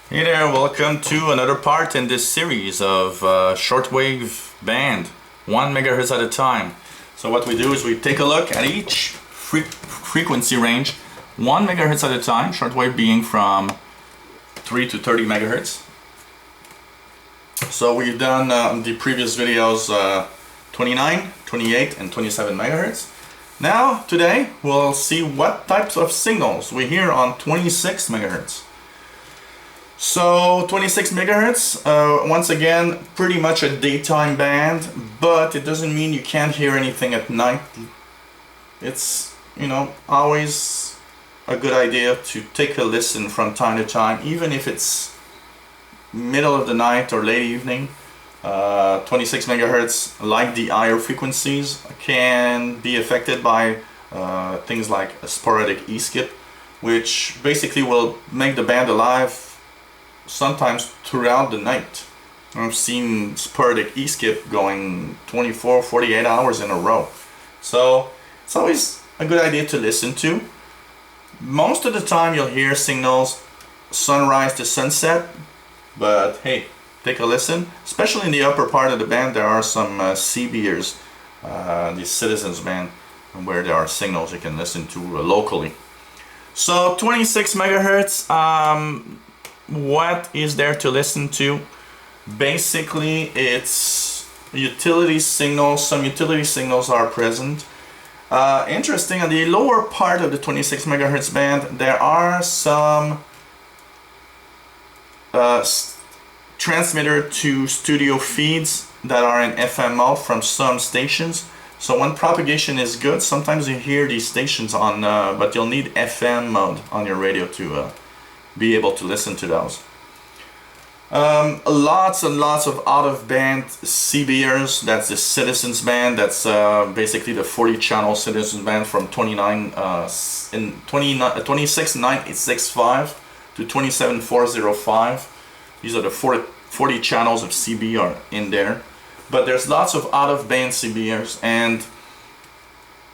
Hey there, welcome to another part in this series of shortwave band, 1 megahertz at a time. So what we do is we take a look at each frequency range, 1 megahertz at a time, shortwave being from 3 to 30 megahertz. So we've done the previous videos 29, 28 and 27 megahertz. Now today we'll see what types of signals we hear on 26 megahertz. So 26 megahertz, once again, pretty much a daytime band, but it doesn't mean you can't hear anything at night. It's, always a good idea to take a listen from time to time, even if it's middle of the night or late evening. 26 megahertz, like the higher frequencies, can be affected by things like a sporadic E-skip, which basically will make the band alive sometimes throughout the night. I've seen sporadic E-skip going 24, 48 hours in a row. So it's always a good idea to listen to. Most of the time you'll hear signals sunrise to sunset, but hey, take a listen. Especially in the upper part of the band, there are some CBers, the Citizens band, where there are signals you can listen to locally. So 26 megahertz, what is there to listen to? Basically, it's utility signals. Some utility signals are present. Interesting, on the lower part of the 26 megahertz band, there are some transmitter to studio feeds that are in FM mode from some stations. So when propagation is good, sometimes you hear these stations on, but you'll need FM mode on your radio to be able to listen to those. Lots and lots of out-of-band CBers. That's the Citizens band. That's basically the 40-channel Citizens band from 26.965 to 27.405. These are the 40 channels of CB are in there. But there's lots of out-of-band CBers, and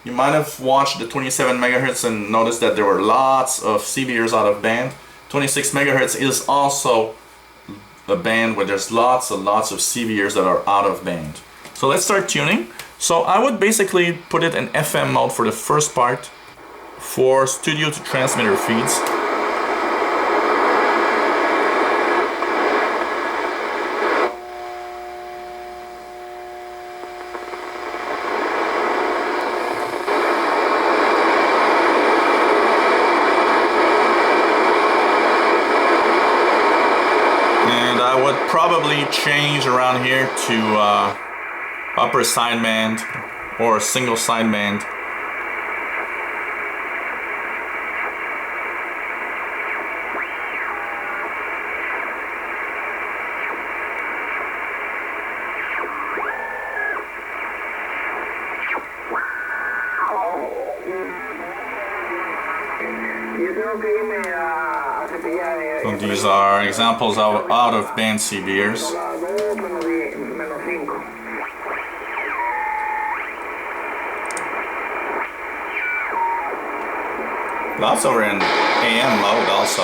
you might have watched the 27 megahertz and noticed that there were lots of CBers out of band. 26 megahertz is also a band where there's lots and lots of CBers that are out of band. So let's start tuning. So I would basically put it in FM mode for the first part for studio to transmitter feeds. I would probably change around here to upper sideband or single sideband. So these are examples of out-of-band CBers. Lots are in AM mode also.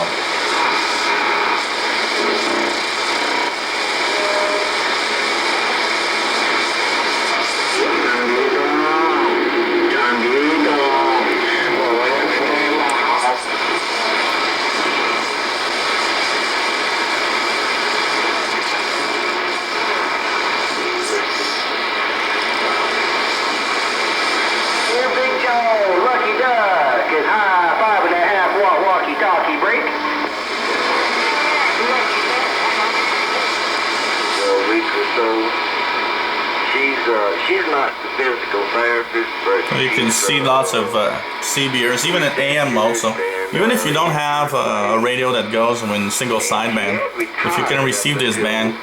She's not the physical therapist, but so you can see lots of CBers, even in AM mode. So even if you don't have a radio that goes in single sideband, if you can receive this band,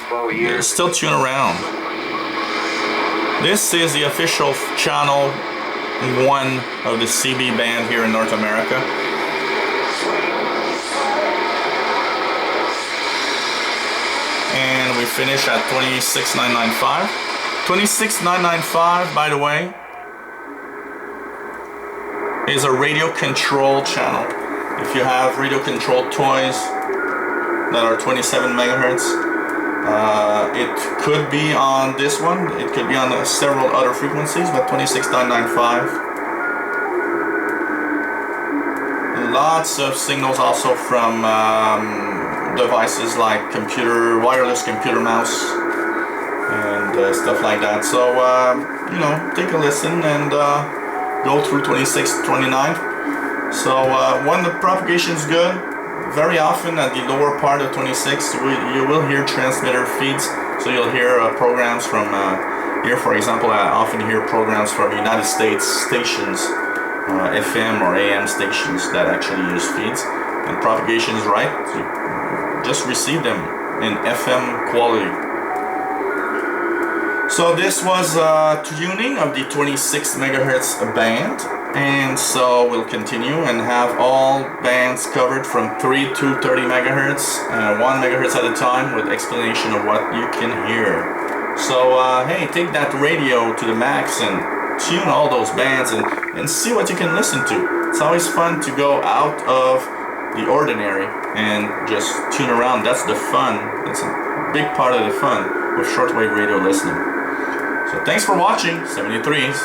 still tune around. This is the official channel 1 of the CB band here in North America. And we finish at 26.995. 26.995, by the way, is a radio control channel. If you have radio control toys, that are 27 megahertz. It could be on this one, it could be on several other frequencies, but 26.95. Lots of signals also from devices like wireless computer mouse and stuff like that. So you know, take a listen and go through 26, 29. So when the propagation is good, very often at the lower part of 26 you will hear transmitter feeds. So you'll hear programs from here, for example, I often hear programs from United States stations, FM or AM stations that actually use feeds, and propagation is right, so you just receive them in FM quality. So this was tuning of the 26 megahertz band, and so we'll continue and have all bands covered from 3 to 30 megahertz, 1 megahertz at a time, with explanation of what you can hear. So hey, take that radio to the max and tune all those bands and see what you can listen to. It's always fun to go out of the ordinary and just tune around. That's the fun. That's a big part of the fun with shortwave radio listening. So thanks for watching 73s.